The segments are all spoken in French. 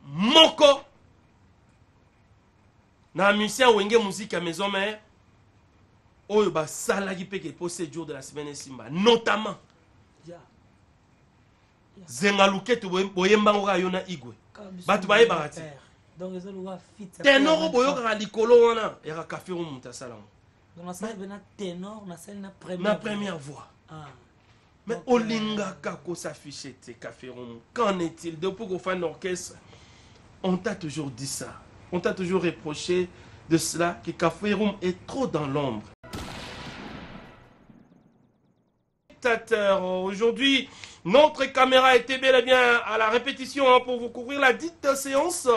moko na musicien wenge musique à maison mère oyo ba salaki peke pour ces jours de la semaine simba notamment zengaluke to boyembango ka yona igwe batu baye barati donc ils ont fit tenor boyo ka likolo wana ya café room mutasala donc na salle bena tenor na salle na première voix mais olinga kako s'afficher te café room qu'en est-il depuis qu'on fait un orchestre on t'a toujours dit ça on t'a toujours reproché de cela que café room est trop dans l'ombre. Aujourd'hui, notre caméra était bel et bien à la répétition pour vous couvrir la dite séance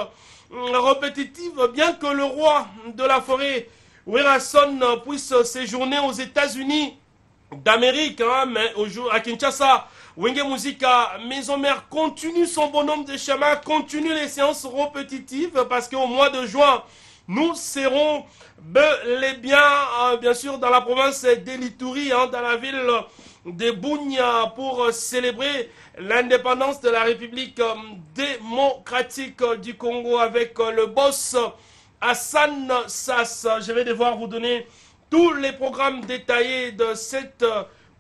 répétitive, bien que le roi de la forêt, Werason, puisse séjourner aux États-Unis d'Amérique, mais à Kinshasa, Wenge Musica Maison Mère continue son bonhomme de chemin, continue les séances répétitives, parce qu'au mois de juin, nous serons bel et bien, bien sûr, dans la province d'Elituri, dans la ville de Bunia, pour célébrer l'indépendance de la République démocratique du Congo avec le boss Hassan Sass. Je vais devoir vous donner tous les programmes détaillés de cette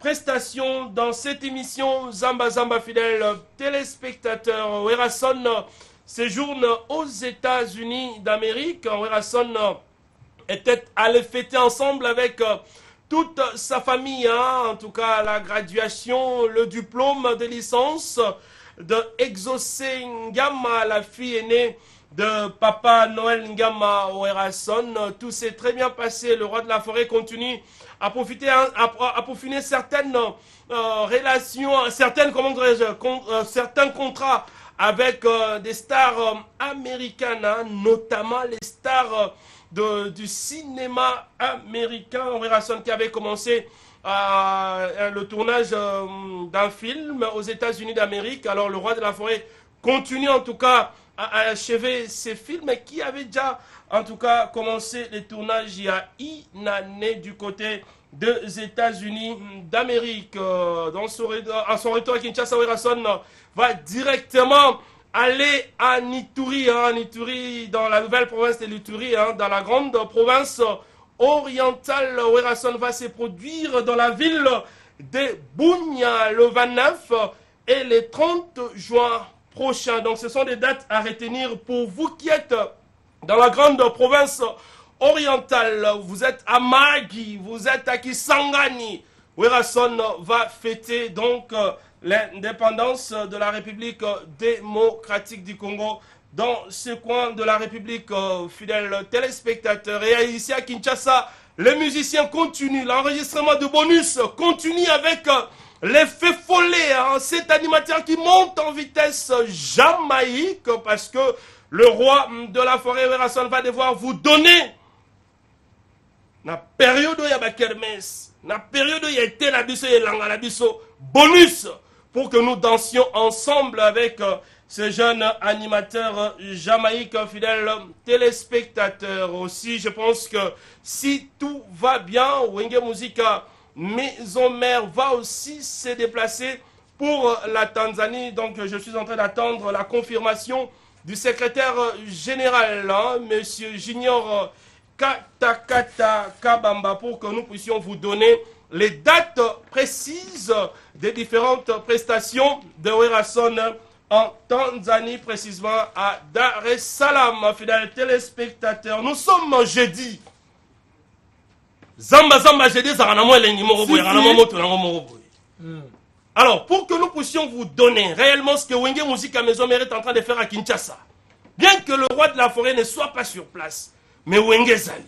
prestation dans cette émission. Zamba Zamba fidèle téléspectateurs, Werason séjourne aux États-Unis d'Amérique. Werason était allé fêter ensemble avec toute sa famille, en tout cas la graduation, le diplôme de licence de Exaucé Ngama, la fille aînée de Papa Noël Ngama Werason. Tout s'est très bien passé. Le roi de la forêt continue à profiter, à peaufiner certaines relations, certains contrats avec des stars américaines, notamment les stars du cinéma américain. Werason qui avait commencé le tournage d'un film aux États-Unis d'Amérique. Alors le roi de la forêt continue en tout cas à achever ses films qui avaient déjà en tout cas commencé les tournages il y a une année du côté des États-Unis d'Amérique. À son retour à Kinshasa, Werason va directement aller à Ituri, Ituri, dans la nouvelle province de l'Ituri, dans la grande province orientale. Werason va se produire dans la ville de Bunia le 29 et le 30 juin prochain. Donc ce sont des dates à retenir pour vous qui êtes dans la grande province orientale. Vous êtes à Magi, vous êtes à Kisangani. Werason va fêter donc l'indépendance de la République démocratique du Congo dans ce coin de la République, fidèles téléspectateurs. Et ici à Kinshasa, les musiciens continuent, l'enregistrement de bonus continue avec l'effet follet, cet animateur qui monte en vitesse jamaïque, parce que le roi de la forêt Werason va devoir vous donner la période où il y a kermes, la période où il y a été la bonus pour que nous dansions ensemble avec ce jeune animateur jamaïque, fidèle téléspectateur. Aussi, je pense que si tout va bien, Wenge Musica Maison Mère va aussi se déplacer pour la Tanzanie. Donc je suis en train d'attendre la confirmation du secrétaire général, Monsieur Junior Katakata Kabamba, pour que nous puissions vous donner les dates précises des différentes prestations de Werason en Tanzanie, précisément à Dar es Salaam. Fidèles téléspectateurs, nous sommes jeudi. Zamba Zamba jeudi, alors, pour que nous puissions vous donner réellement ce que Wenge Musica Maison Mère est en train de faire à Kinshasa, bien que le roi de la forêt ne soit pas sur place, mais Wenge Zali.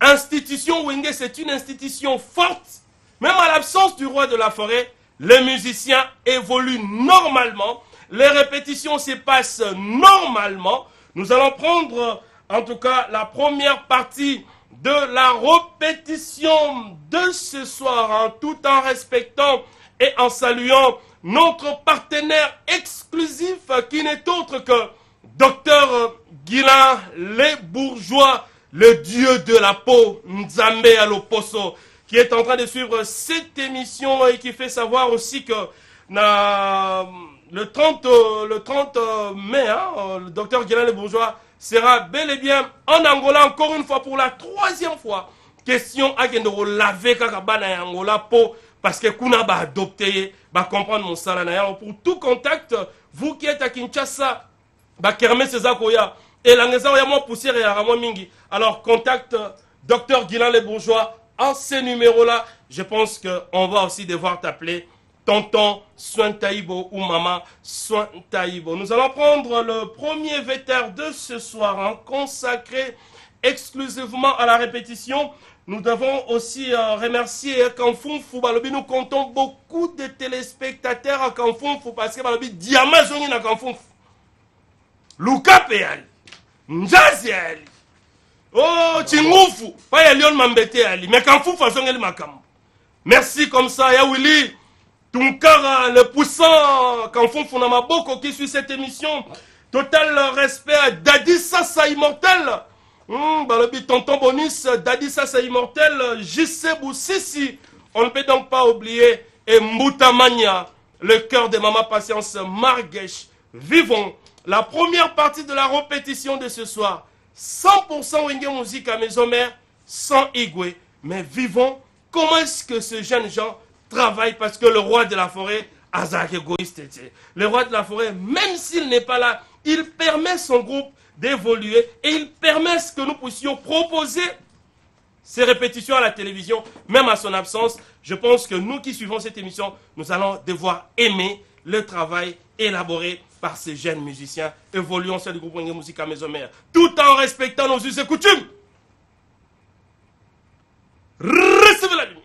Institution Wenge, c'est une institution forte. Même à l'absence du roi de la forêt, les musiciens évoluent normalement. Les répétitions se passent normalement. Nous allons prendre, en tout cas, la première partie de la répétition de ce soir, tout en respectant et en saluant notre partenaire exclusif qui n'est autre que Dr Guilain Les Bourgeois, le dieu de la peau, Nzambe Aloposo, qui est en train de suivre cette émission et qui fait savoir aussi que le 30 mai, hein, le docteur Guérin Bourgeois sera bel et bien en Angola, encore une fois, pour la 3e fois. Question à Gendoro laver Kakabana en Angola parce que Kuna va adopter, va comprendre mon salaire. Pour tout contact, vous qui êtes à Kinshasa, va kermer ces akoya et l'angeza oya mo poussière et aramo mingi. Alors contacte docteur Guilain Les Bourgeois en ces numéros-là. Je pense qu'on va aussi devoir t'appeler tonton Soin Taïbo ou maman Soin Taïbo. Nous allons prendre le premier vétère de ce soir, hein, consacré exclusivement à la répétition. Nous devons aussi remercier Kanfunfu Balobi. Nous comptons beaucoup de téléspectateurs à Kanfunfu parce que Balobi Diama Zongi na Kanfunfu. Luka Peali, Njazi Ali, oh Chingufu, pas Elion Mambete Ali, mais Kanfunfu a Zongi Makambo. Merci comme ça, ya Willy, Tunkara, le poussant Kanfunfu Namaboko qui suit cette émission. Total respect à Daddy Sassa Immortel. Balobi tonton bonus, Daddy Sassa Immortel, JC Boussissi. On ne peut donc pas oublier et Moutamania, le cœur de Maman Patience Margesh. Vivons la première partie de la répétition de ce soir. 100% Wenge Musique à Maison Mère, sans Igwe. Mais vivons comment est-ce que ce jeune gens travaille parce que le roi de la forêt, Azak égoïste, le roi de la forêt, même s'il n'est pas là, il permet son groupe d'évoluer et il permet que nous puissions proposer ces répétitions à la télévision, même à son absence. Je pense que nous qui suivons cette émission, nous allons devoir aimer le travail élaboré par ces jeunes musiciens. Évoluons au sein du groupe Wenge Musique à Maison Mère, tout en respectant nos us et coutumes. Recevez la lumière.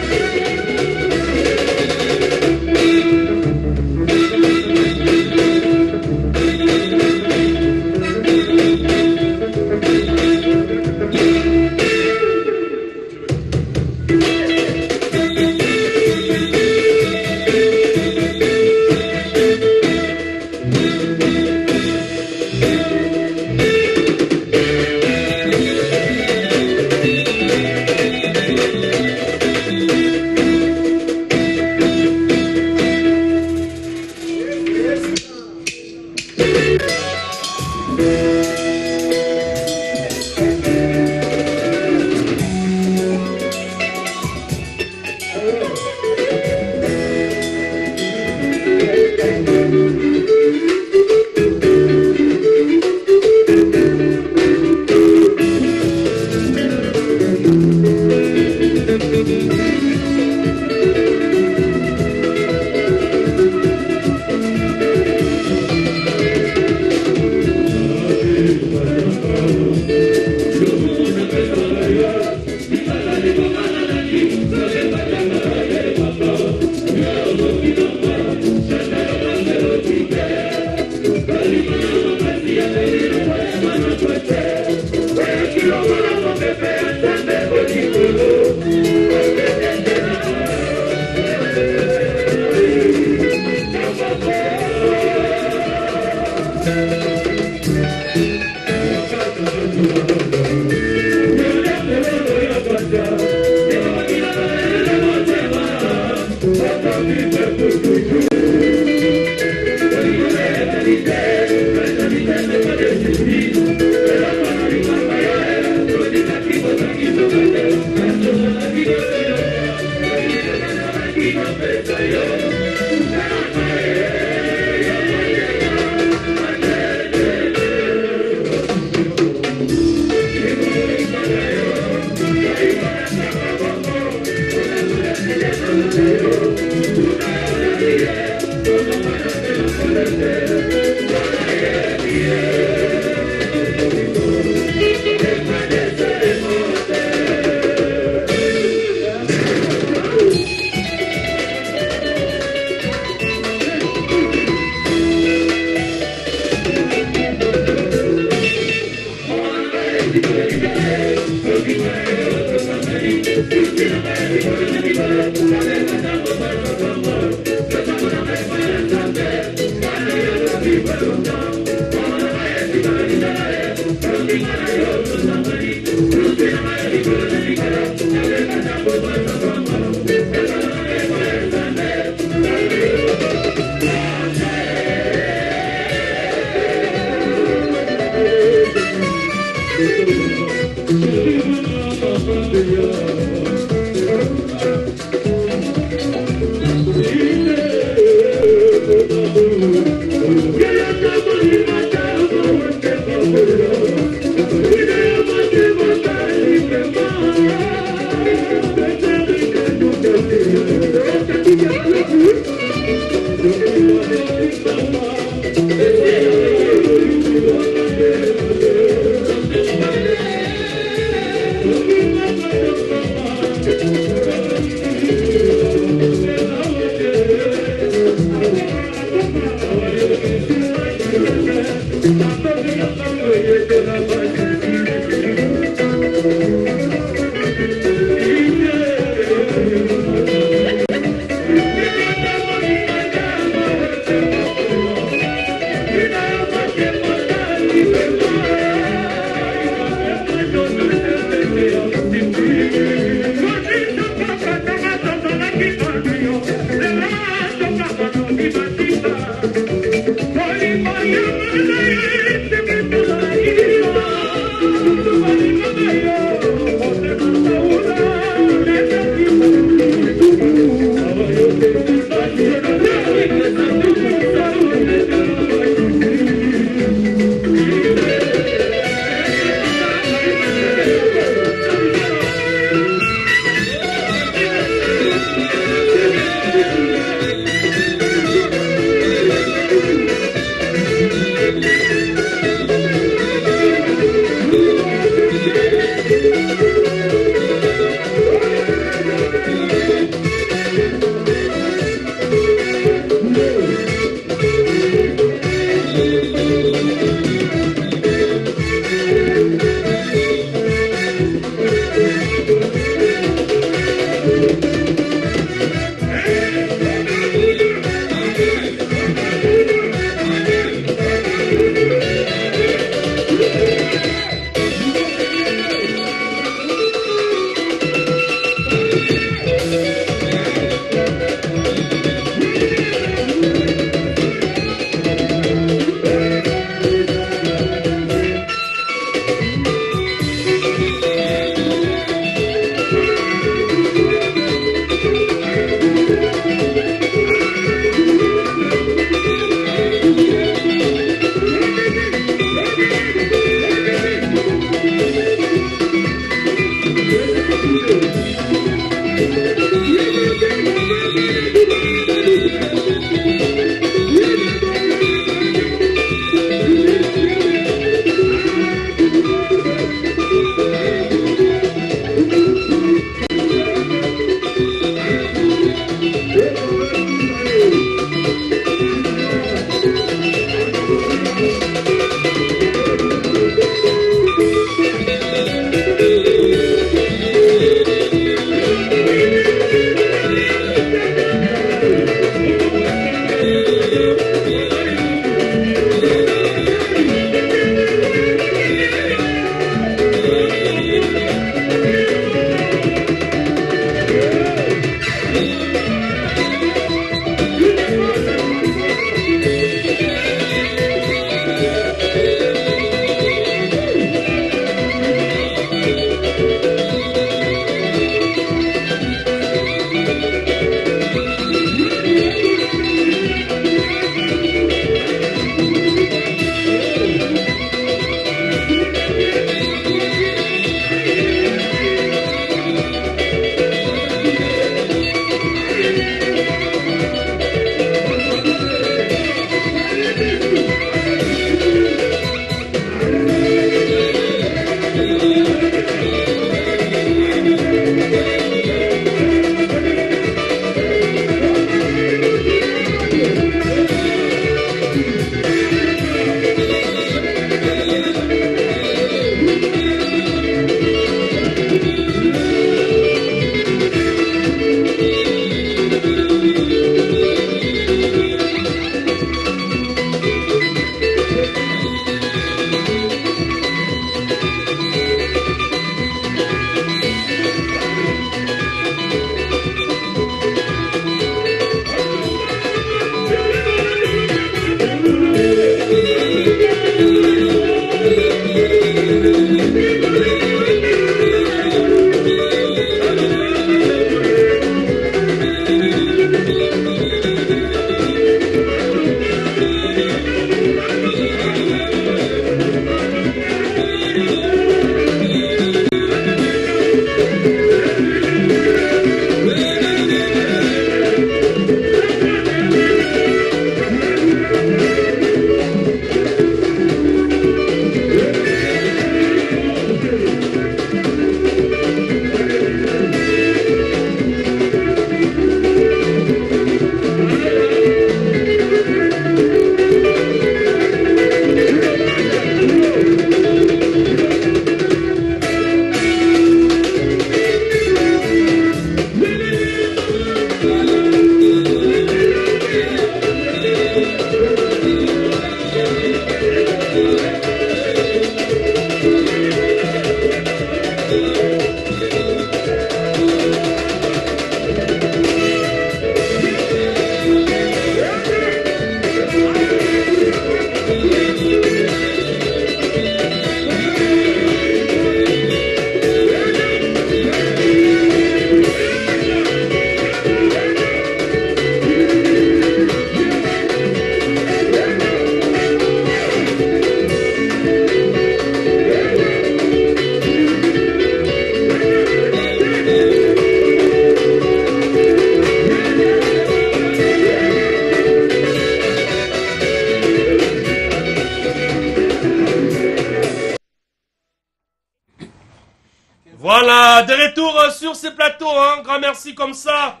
Voilà, de retour sur ces plateaux, hein. Grand merci comme ça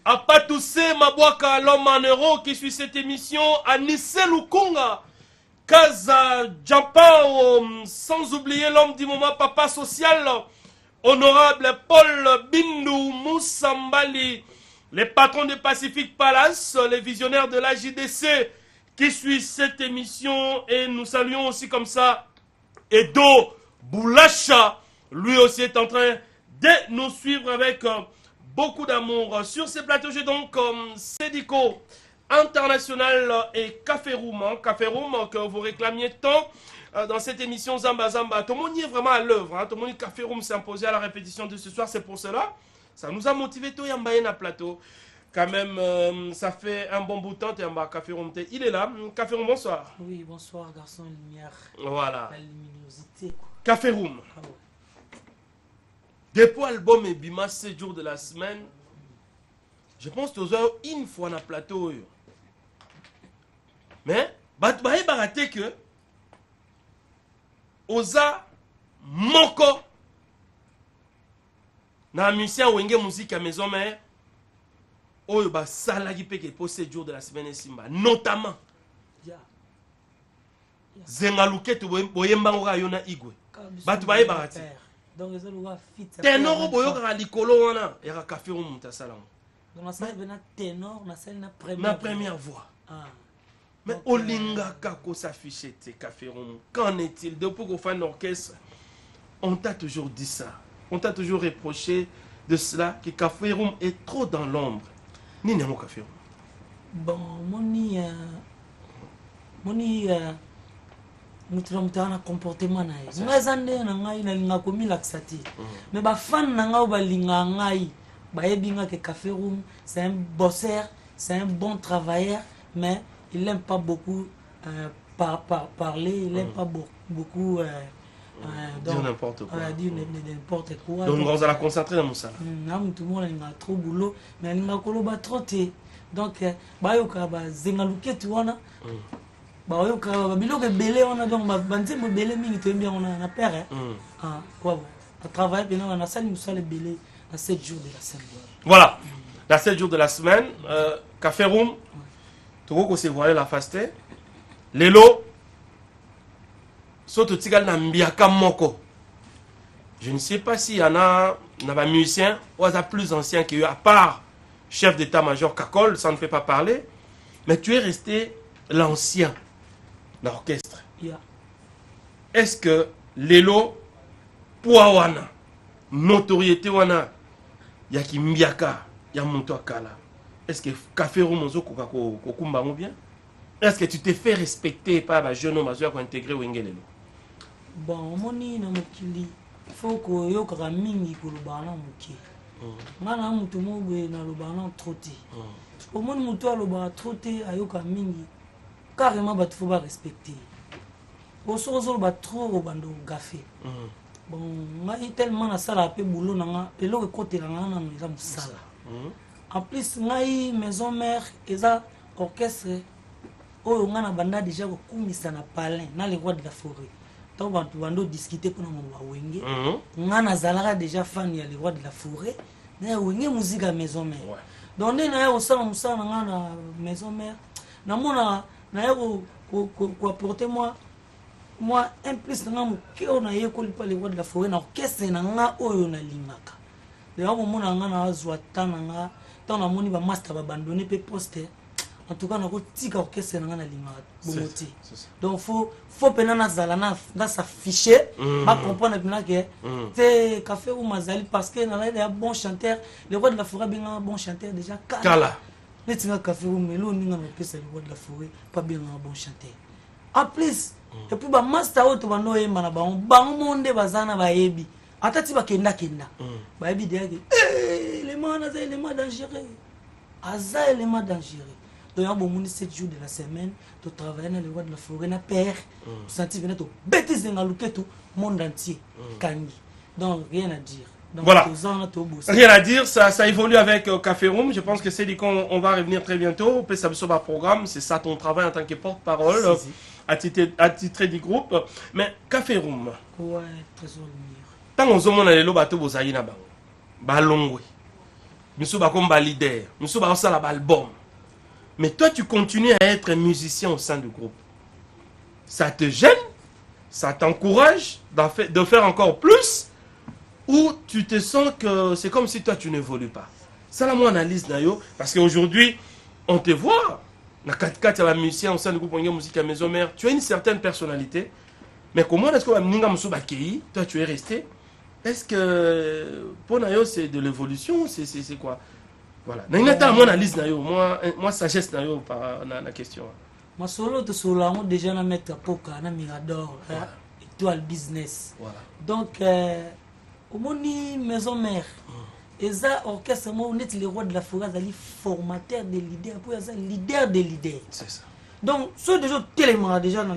à Patoussé Mabwaka, l'homme en euro qui suit cette émission, à Nissé Lukunga, Kaza Jampao, sans oublier l'homme du moment, papa social, honorable Paul Bindou Moussambali, les patrons du Pacific Palace, les visionnaires de la JDC qui suivent cette émission, et nous saluons aussi comme ça Edo Boulacha, lui aussi est en train de nous suivre avec beaucoup d'amour. Sur ces plateaux, j'ai donc Sédico International et Café Room. Café Room que vous réclamiez tant dans cette émission Zamba Zamba. Tout le monde y est vraiment à l'œuvre. Tout le monde, Café Room s'est imposé à la répétition de ce soir. C'est pour cela. Ça nous a motivé tout Yambaye à plateau. Quand même, ça fait un bon bout de temps. Café Room, il est là. Café Room, bonsoir. Oui, bonsoir, garçon lumière. Voilà. La luminosité, quoi. Café Room. Ah ouais. Depuis l'album Ebima 7 jours de la semaine, je pense que tu as une fois dans le plateau. Mais, tu vas rater que Oza Moko na musicien Wenge musique à maison mère Oyo ba salagi peke pour 7 jours de la semaine et simba notamment Zengaluke tu boyemba ngora yona igwe batu baye barati donc les autres fit ténor boyoka likolo wana ya café ou mutasala donc na salle bena ténor na salle na première voix. Ah. Mais Olinga kako s'afficher tes café room. Qu'en est-il? Depuis qu'on fait un orchestre, on t'a toujours dit ça. On t'a toujours reproché de cela, que café room est trop dans l'ombre. Ni n'est mon café room. Bon, moni mutra na comportement na ye. Ngazande na ngai na linga komi laxati. Mais ba fan na nga ba linga ngai. Ba yebinga que café room, c'est un bosseur, c'est un bon travailleur, mais il n'aime pas beaucoup parler, il n'aime pas beaucoup dire n'importe quoi. Dire n'importe quoi. Donc on va la concentrer dans mon salon. Tout le monde a trop boulot, mais il a trop trotté. Donc, bayoka ba zengaluke tu wana. Bayoka biloko belé wana donc banze mo belé mingi to bien on a père. Ah quoi. À travailler bien on a salle musale belé à 7 jours de la semaine. Voilà. La 7 jours de la semaine, café room. Tu vois que c'est voilé la faste. Lelo. Soto tigal na mbiaka moko. Je ne sais pas s'il y en a un musicien ou un plus ancien que eux, à part chef d'état-major Kakol, ça ne fait pas parler. Mais tu es resté l'ancien dans l'orchestre. Yeah. Est-ce que Lelo, Pouawana, notoriété wana, yaki mbiaka, yamonto akala. Est-ce que Café Romozo Kokumba bien? Est-ce que tu t'es fait respecter par la jeune homme qui a intégré Wengelelo? Bon, moni na mokili, faut que yo kaka mingi ko lobana moki. Ngana mutu mobe na lobana troté. Au moni mutu a lobana troté ayoka mingi. Carrément ba faut pas respecter. Au sozo ba trop bando gafé. Bon, ngai tellement na sala pe boulot na nga, eloko côté na nga na meza musala. En plus, ngai maison mère eza orchestre oyo ngana banda déjà ko kumisa na palin na les rois de la forêt. Donc bando discuter pour na wenge. Ngana zalaka déjà fan ya les rois de la forêt, na wenge musique à maison mère. Donc na ya osala musala na ngana maison mère. Na mona na ya ko apporter moi un plus na mo ke ona ye ko lipa les rois de la forêt na orchestre na nga oyo na limaka. D'ailleurs mon mona ngana azwa tananga tant na moni ba master ba abandonner pe poster. En tout cas na ko tika orchestre na ngana limaka bomoti. Donc faut penana zala na s'afficher ba comprendre bien que c'est café ou mazali parce que na la bon chanteur les rois de la forêt bien bon chanteur déjà kala. Netinga café ou melo ninga na orchestre les rois de la forêt pas bien un bon chanteur. En plus et puis ba master auto ba no yemba na ba monde bazana ba yebi atati ba kenda ba yebi de les manas les mains dangereux aza les mains dangereux. Donc on bon 7 jours de la semaine tu travailles dans les rois de la forêt na père senti venir to bêtise ngaluke tout monde entier kangi. Donc rien à dire. Donc, voilà. Rien à dire, ça évolue avec Café Room. Je pense que c'est dit qu'on va revenir très bientôt. On peut s'amuser sur le programme. C'est ça ton travail en tant que porte-parole, attitré du groupe. Mais Café Room. Ouais, trésor lumière. tant on zomona lelo bato bozali na bango balongwe miso comme leader miso basala album mais toi tu continues à être musicien au sein du groupe, ça te gêne, ça t'encourage de faire encore plus, ou tu te sens que c'est comme si toi tu n'évolues pas? Ça là mon analyse d'ailleurs, parce qu'aujourd'hui on te voit na 4 la musicien au sein du groupe Musique à Maison Mère, tu as une certaine personnalité, mais comment est-ce que toi tu es resté? Est-ce que pour Nayo c'est de l'évolution, c'est quoi? Voilà. N'a mon analyse Nayo, moi sagesse Nayo par la question. Ma solo de solo déjà na mettre poka na Mirador, étoile business. Voilà. Donc au moni Maison Mère. Et ça orchestre moi on est les rois de la forêt, ali formateur des leaders, pour ça leader des leaders. C'est ça. Donc ceux déjà tellement déjà dans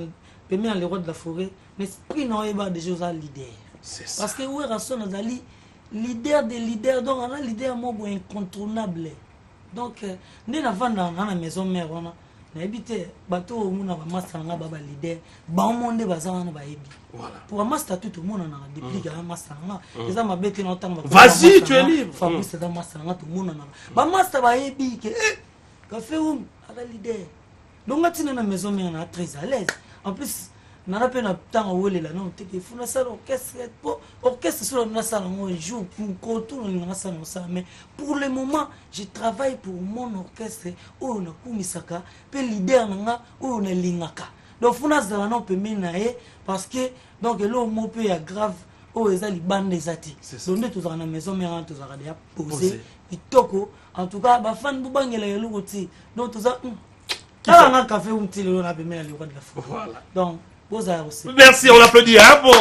les rois de la forêt, mais prix non est pas déjà ça leader. Parce que où est Rasson Azali leader des leaders, donc on a leader incontournable. Donc nous avons dans la Maison Mère on a habité bateau on a master nga baba leader ba monde bazana ba ebi. Voilà. Pour master tout le monde on a depuis que master nga ça m'a bête dans temps. Vas-y, tu es libre. Fabrice dans master nga tout le monde on a ba master ba ebi que café ou ala leader. Donc on a na Maison Mère on a très à l'aise. En plus na pas na temps où là non te que faut na ça orchestre sur na ça on joue pour tout na ça mais pour le moment je travaille pour mon orchestre où na kumisaka pe leader nga où na lingaka donc faut na ça non peut menaer parce que donc là mon peu est grave où les ali bande des ati donc tout ça na Maison Mère tout ça déjà posé kitoko en tout cas ba fan bu bangela yelo koti donc tout ça là on a café un petit on a pe mena le roi de la forêt. Voilà. Donc merci, on applaudit hein, pour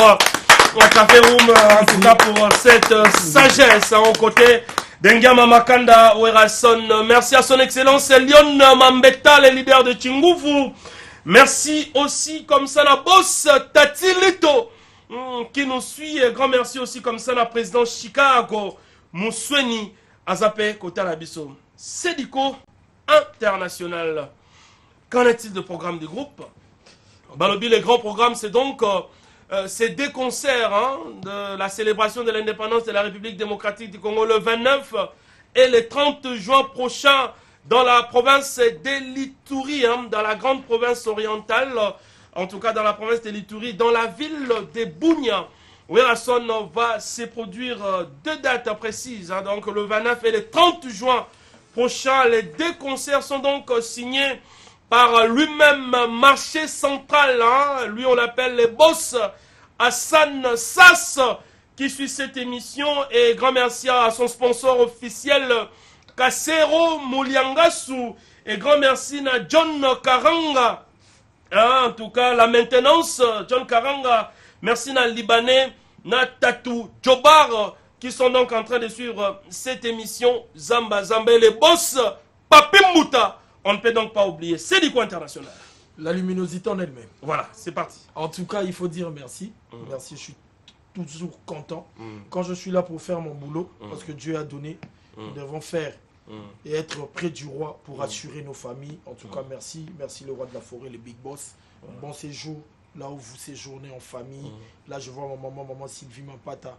la Café Room, en tout cas pour cette sagesse aux côtés d'Engama Makanda Werason. Merci à son excellence Lyon Mambeta, le leader de Chingufu. Merci aussi comme ça la boss Tati Lito qui nous suit. Grand merci aussi comme ça la présidente Chicago Mousweni Azapé Kota Labiso. Sédico International. Qu'en est-il de programme du groupe? Balobi, le grand programme, c'est donc ces deux concerts hein, de la célébration de l'indépendance de la République démocratique du Congo le 29 et le 30 juin prochain dans la province d'Elituri, hein, dans la grande province orientale, en tout cas dans la province d'Elituri, dans la ville de Bunia. Werason va se produire 2 dates précises, hein, donc le 29 et le 30 juin prochain. Les 2 concerts sont donc signés par lui-même marché central, hein. Lui on l'appelle les boss Hassan Sass qui suit cette émission, et grand merci à son sponsor officiel Kasero Mouliangasu, et grand merci à John Karanga, hein, en tout cas la maintenance John Karanga, merci à Libanais na Tatou Jobar qui sont donc en train de suivre cette émission Zamba Zamba, les boss Papi Mouta. On ne peut donc pas oublier. C'est du quoi international? La luminosité en elle-même. Voilà, c'est parti. En tout cas, il faut dire merci. Merci, je suis toujours content. Quand je suis là pour faire mon boulot, parce que Dieu a donné, nous devons faire et être près du roi pour assurer nos familles. En tout cas, merci. Merci le roi de la forêt, le big boss. Bon séjour, là où vous séjournez en famille. Là, je vois maman Sylvie Mapata,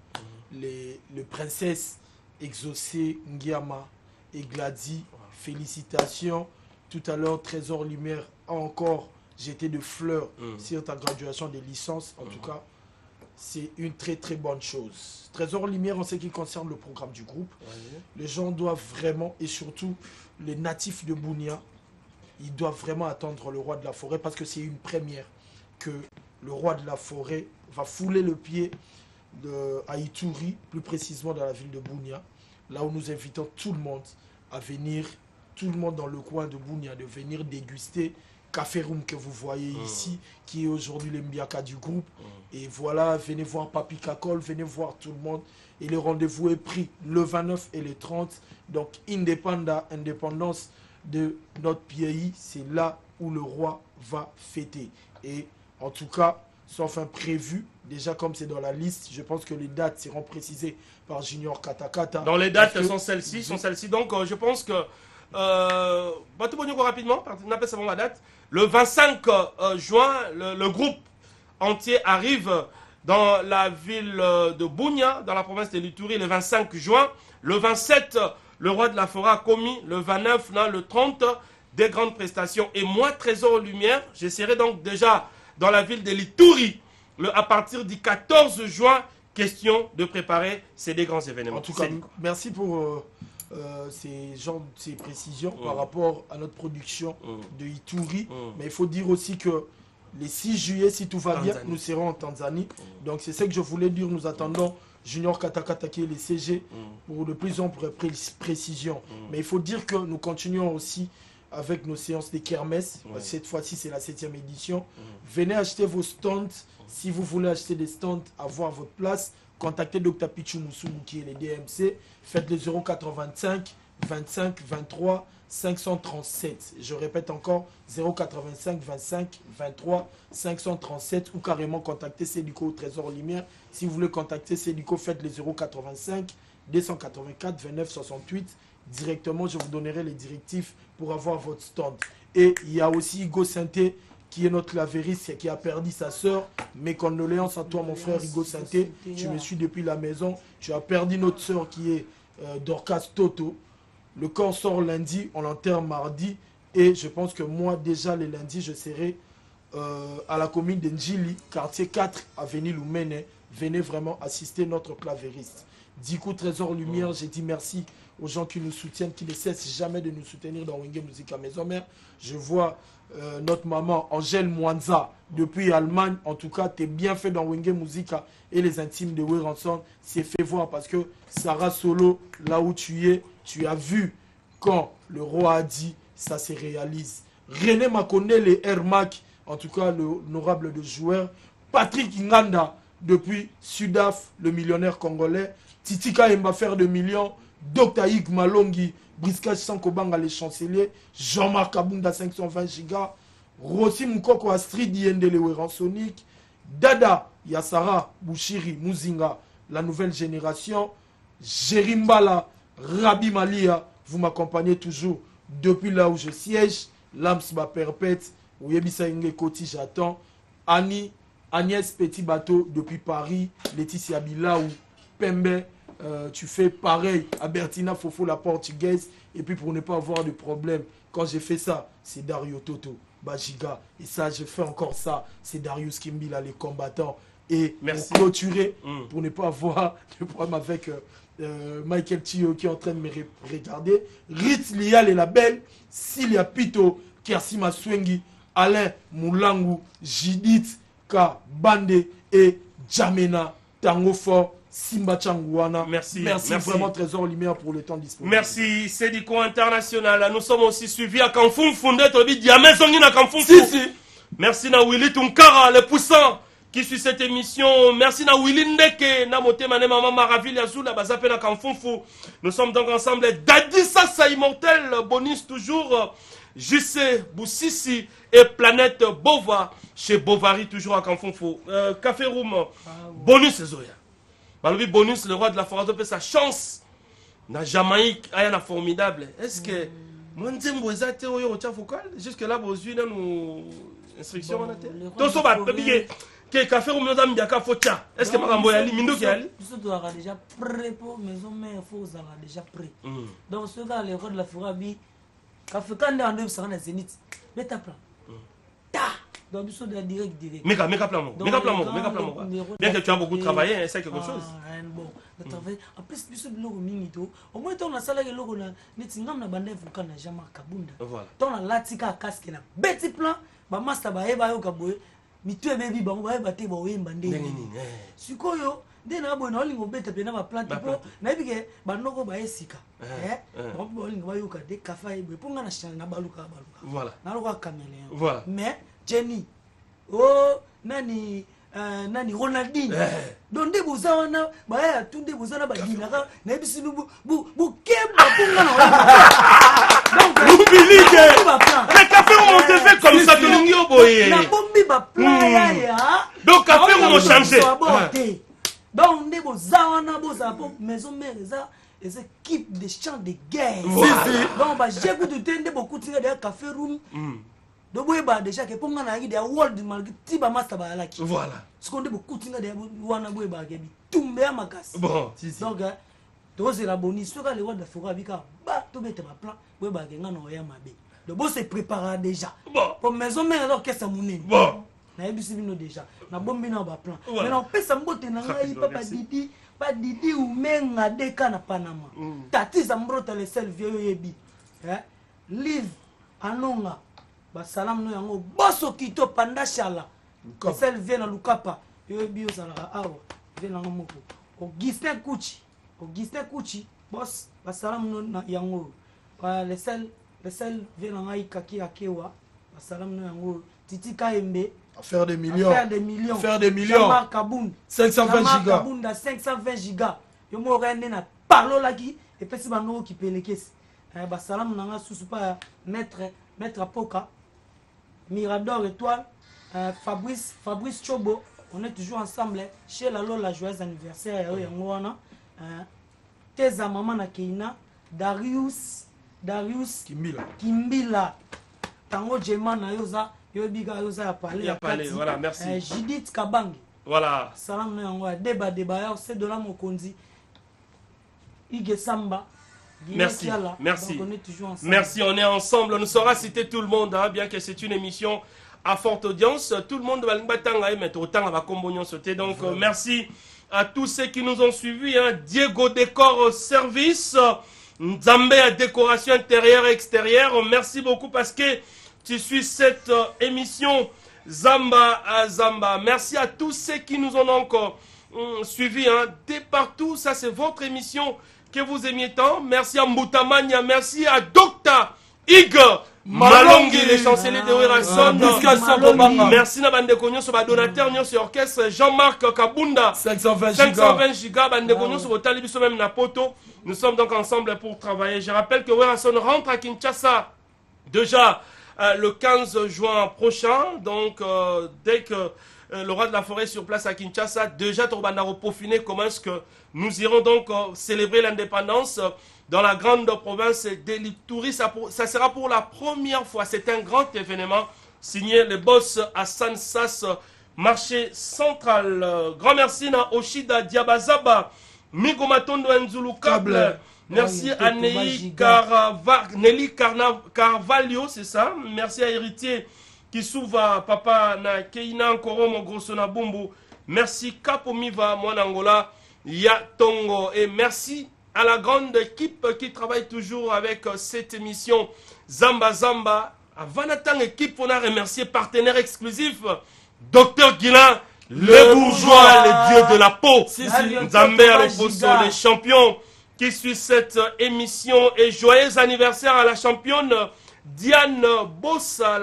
les princesses Exaucé, Ngiama et Glady. Félicitations. Tout à l'heure, Trésor Lumière a encore jeté de fleurs sur ta graduation des licences. En tout cas, c'est une très très bonne chose. Trésor Lumière en ce qui concerne le programme du groupe. Les gens doivent vraiment, et surtout les natifs de Bunia, ils doivent vraiment attendre le roi de la forêt parce que c'est une première que le roi de la forêt va fouler le pied à Ituri, plus précisément dans la ville de Bunia, là où nous invitons tout le monde à venir, tout le monde dans le coin de Bunia, de venir déguster Café Room que vous voyez ici, qui est aujourd'hui le Mbiaka du groupe. Et voilà, venez voir Papi Kakol, venez voir tout le monde. Et le rendez-vous est pris le 29 et le 30. Donc, indépendance de notre pays, c'est là où le roi va fêter. Et en tout cas, sauf imprévu, déjà comme c'est dans la liste, je pense que les dates seront précisées par Junior Katakata. Dans les dates, sont celles-ci. Donc, je pense que rapidement, on appelle ça la date. Le 25 juin, le groupe entier arrive dans la ville de Bunia, dans la province de l'Ituri, le 25 juin. Le 27, le roi de la forêt a commis. Le 29, le 30, des grandes prestations. Et moi, Trésor Lumière, je serai donc déjà dans la ville de l'Ituri à partir du 14 juin. Question de préparer ces deux grands événements. En tout cas, merci pour ces précisions par rapport à notre production de Ituri. Mais il faut dire aussi que les 6 juillet, si tout va bien, nous serons en Tanzanie. Donc c'est ce que je voulais dire. Nous attendons Junior Katakata qui est le CG pour de plus en plus précision. Mais il faut dire que nous continuons aussi avec nos séances de kermesse. Cette fois-ci, c'est la 7e édition. Venez acheter vos stands. Si vous voulez acheter des stands, avoir votre place, contactez Dr Pichou Moussoumou qui est le DMC. Faites le 085 25 23 537. Je répète encore 085 25 23 537 ou carrément contactez Cédico au Trésor Lumière. Si vous voulez contacter Cédico, faites le 085 284 29 68. Directement, je vous donnerai les directives pour avoir votre stand. Et il y a aussi Hugo Sainté qui est notre clavériste qui a perdu sa sœur. Mes condoléances à toi, mon frère Hugo Sainté. Tu me suis depuis la maison. Tu as perdu notre sœur qui est Dorcas Toto. Le corps sort lundi, on l'enterre mardi. Et je pense que moi, déjà, le lundi, je serai à la commune d'Njili, quartier 4, avenue Lumene. Venez vraiment assister notre clavériste. Dikou Trésor Lumière, j'ai dit merci aux gens qui nous soutiennent, qui ne cessent jamais de nous soutenir dans Wenge Musica Maison Mère. Je vois notre maman Angèle Mwanza depuis Allemagne. En tout cas, tu es bien fait dans Wenge Musica et les intimes de Weranson. C'est fait voir parce que Sarah Solo, là où tu es, tu as vu quand le roi a dit, ça se réalise. René Makone, les Hermac, en tout cas l'honorable de joueur. Patrick Nganda, depuis Sudaf, le millionnaire congolais. Titika Mbafer de millions. Dr Ig Malongi, Briscage Sankobanga, les chanceliers. Jean-Marc Kabunda, 520 gigas. Rossi Moukoko, Astrid Yendele, Sonic. Dada, Yassara, Bouchiri, Mouzinga, la nouvelle génération. Jerimbala, Rabi Malia, vous m'accompagnez toujours depuis là où je siège. Lams Perpète, Ouyebisa Inge Koti, j'attends. Annie, Agnès Petit Bateau depuis Paris. Laetitia Bilaou, Pembe, tu fais pareil. Albertina Fofo, la portugaise. Et puis pour ne pas avoir de problème, quand j'ai fait ça, c'est Dario Toto, Bajiga. Et ça, je fais encore ça. C'est Darius Kimbila, les combattants. Et merci. Pour clôturer, pour ne pas avoir de problème avec Michael Tio qui est en train de me regarder. Ritz Lial et la belle, Cilia Pito, Kersima Swengi, Alain Moulangu, Jidit Ka Bande et Jamena Tango Fort, Simba Changouana. Merci vraiment Trésor Lumière pour le temps disponible. Merci Cédico International. Nous sommes aussi suivis à Kanfum Fundet, Tobi Diamé Zongi na Kanfum. Si. Merci na Willy Tunkara, le poussant qui suit cette émission. Merci na Willy Ndeke, na Moté Mané Maman Maraville Azula, Bazape na Kanfumfu. Nous sommes donc ensemble. Dadissa Sa Immortel, bonus toujours. JC Boussissi et Planète Bova chez Bovary, toujours à Kanfumfu. Café Room, bonus Zoya. Malobi bonus, le roi de la forêt fait sa chance. Na Jamaïque, ayana formidable. Est-ce que moi n'aime ezate oyo au focal jusque là vos yeux nous instructions on a été. Tout ça va payer. Que café ou nous ambiaka focha. Est-ce que makambo yali mindo ki yali? Tout doit déjà prêt pour maison mère faut ça déjà prêt. Donc ce gars le roi de la forêt bi café quand on doit ça na zénith. Mais ta plan. Ta donc nous sommes direct. Méga plan. Bien que tu as beaucoup travaillé, c'est quelque chose. Bon, en plus biso biloko mingi to. Au moins on a sala ke loko na neti ngam na bande vuka na Jean-Marc Kabunda. Voilà. Donc on a latika casque na beti plan, ba master ba eba yo kaboye. Mitu ebebi bango ba eba te ba oyemba ndenge. Sikoyo nde na boye na olingo beta pe na ba plante po na ebike bandoko ba esika. Donc ba olingo ba yoka de kafa ebe ponga na chana na baluka. Voilà. Na loko caméléon. Voilà. Mais Jenny oh nani Ronaldinho donc des bozana ba tout des bozana ba dinaka na bisu bu kemba punga na donc le café on te fait comme ça tout lingi oboye na bombi ba playa ya donc café on changer donc des bozana bozapo maison mère ça et c'est équipe de chants de guerre donc ba j'ai goûté de beaucoup tirer des café room do boyeba déjà que ponga na ngi de world malgré tiba master ba alaki Voilà. ce qu'on dit beaucoup tinga de wana boyeba kebi tumbe ya makasi Bon. donc to la bonus soka le world fora bika ba to bete ba plan boyeba ke ngana oya mabe le boss se prépare déjà Bon. pour maison mais alors qu'est-ce que monene Bon. na ebisi bino déjà na bombi na ba plan Voilà. mais on pesa mbote na ngai papa Didi pas Didi ou menga deka na Panama tati za mbrota le sel vieux yebi live anonga ba salam no yango boso kito panda shala le sel vient na lukapa yebi o sala awa vient na moko Augustin Kuchi boss ba salam no na yango le sel vient na ngai kaki akewa ba salam no yango Titi Kaembe Faire des millions. Faire des millions. Jean-Marc Kaboun. 520 gigas. Kaboun 520 gigas. Yo mo rende na parlo la ki et puis si bano ki pelekes. Ba salam nanga susu pa maître Apoka. Mirador étoile. Fabrice Chobo. On est toujours ensemble chez la Lola joyeux anniversaire ya yango wana. Teza maman na Keina. Darius Kimbila. Tango Jema na yoza. Voilà, merci. Judith Kabangi. Voilà. Salam no yango débat c'est de la mokonzi. Ige Samba. Merci. Merci. Donc on est toujours ensemble. Merci, on est ensemble. On ne saura citer tout le monde, hein, bien que c'est une émission à forte audience. Tout le monde va mettre autant à Combognon sauter. Donc merci à tous ceux qui nous ont suivis. Hein. Diego Décor Service. Nzambe à décoration intérieure et extérieure. Merci beaucoup parce que tu suis cette émission Zamba à Zamba. Merci à tous ceux qui nous ont encore suivis. Hein. Dès partout, ça c'est votre émission que vous aimiez tant. Merci à Mboutamania, merci à Dr. Igor Malongi, le chancelier de Werason. Merci à Bandekonyo sur donateur, sur orchestre. Jean-Marc Kabunda, 520 gigas. Bandekonyo sur Talibiso même Napoto. Nous sommes donc ensemble pour travailler. Je rappelle que Werason rentre à Kinshasa déjà le 15 juin prochain, donc dès que le roi de la forêt sur place à Kinshasa, déjà Torbandaro peaufiné, comment est-ce que nous irons donc célébrer l'indépendance dans la grande province de l'Ituri. Ça sera pour la première fois, c'est un grand événement, signé le boss Hassan Sass, marché central. Grand merci à Oshida Diabazaba, Migo Matondo Nzulu Kable. Merci à Nelly Carvalho, c'est ça. Merci à Héritier qui s'ouvre Papa na Keina Nkoromo Grosso na Bumbu. Merci Kapomiva Mwanangola Yatongo. Et merci à la grande équipe qui travaille toujours avec cette émission Zamba Zamba. À Vanatang équipe, on a remercié partenaire exclusif Dr Guilain, le bourgeois, le dieu de la peau. Nzambe à l'opposo, les champions qui suit cette émission. Et joyeux anniversaire à la championne Diane Bossa,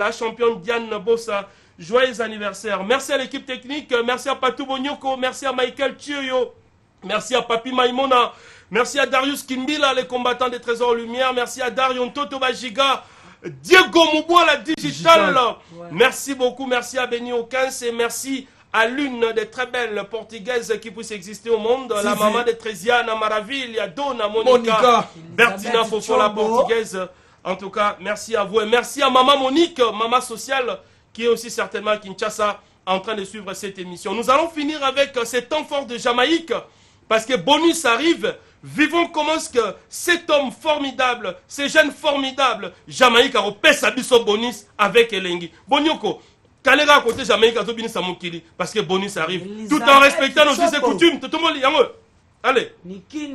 joyeux anniversaire. Merci à l'équipe technique, merci à Patou Bonyoko, merci à Michael Thioyo, merci à Papi Maïmona, merci à Darius Kimbila, les combattants des Trésors Lumière, merci à Darion Toto Bajiga, Diego Mouboua, la digitale. Ouais. Merci beaucoup, merci à Benny Okins et merci à l'une des très belles portugaises qui puisse exister au monde, la maman de Trésiana Maravilha, Dona Monica, Bertina Fofo, la portugaise. En tout cas, merci à vous et merci à maman Monique, maman sociale, qui est aussi certainement à Kinshasa en train de suivre cette émission. Nous allons finir avec cet temps fort de Jamaïque, parce que bonus arrive. Vivons comment est-ce que cet homme formidable, ces jeunes formidables, Jamaïque a repéré sa biso bonus avec Elengi. Bonyoko. Kalega à côté Jamaïque a Zobini Samokili parce que bonus arrive. Tout en respectant nos us et coutumes. Tout le monde y allez. Niki.